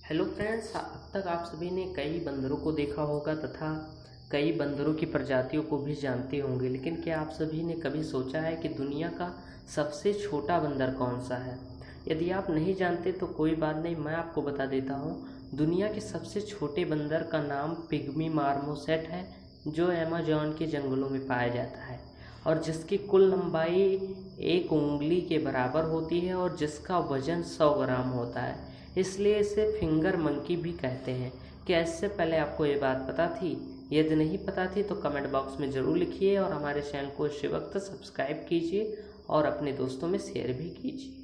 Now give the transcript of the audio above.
Hello friends, अब तक आप सभी ने कई बंदरों को देखा होगा तथा कई बंदरों की प्रजातियों को भी जानते होंगे। लेकिन क्या आप सभी ने कभी सोचा है कि दुनिया का सबसे छोटा बंदर कौन सा है? यदि आप नहीं जानते तो कोई बात नहीं, मैं आपको बता देता हूँ। दुनिया के सबसे छोटे बंदर का नाम पिग्मी मार्मोसेट है, जो अमेज़न के जंगलों में पाया जाता है और जिसकी कुल लंबाई 1 उंगली के बराबर होती है और जिसका वजन 100 ग्राम होता है। इसलिए इसे फिंगर मंकी भी कहते हैं। क्या इससे पहले आपको ये बात पता थी? यदि नहीं पता थी तो कमेंट बॉक्स में ज़रूर लिखिए और हमारे चैनल को इसी वक्त सब्सक्राइब कीजिए और अपने दोस्तों में शेयर भी कीजिए।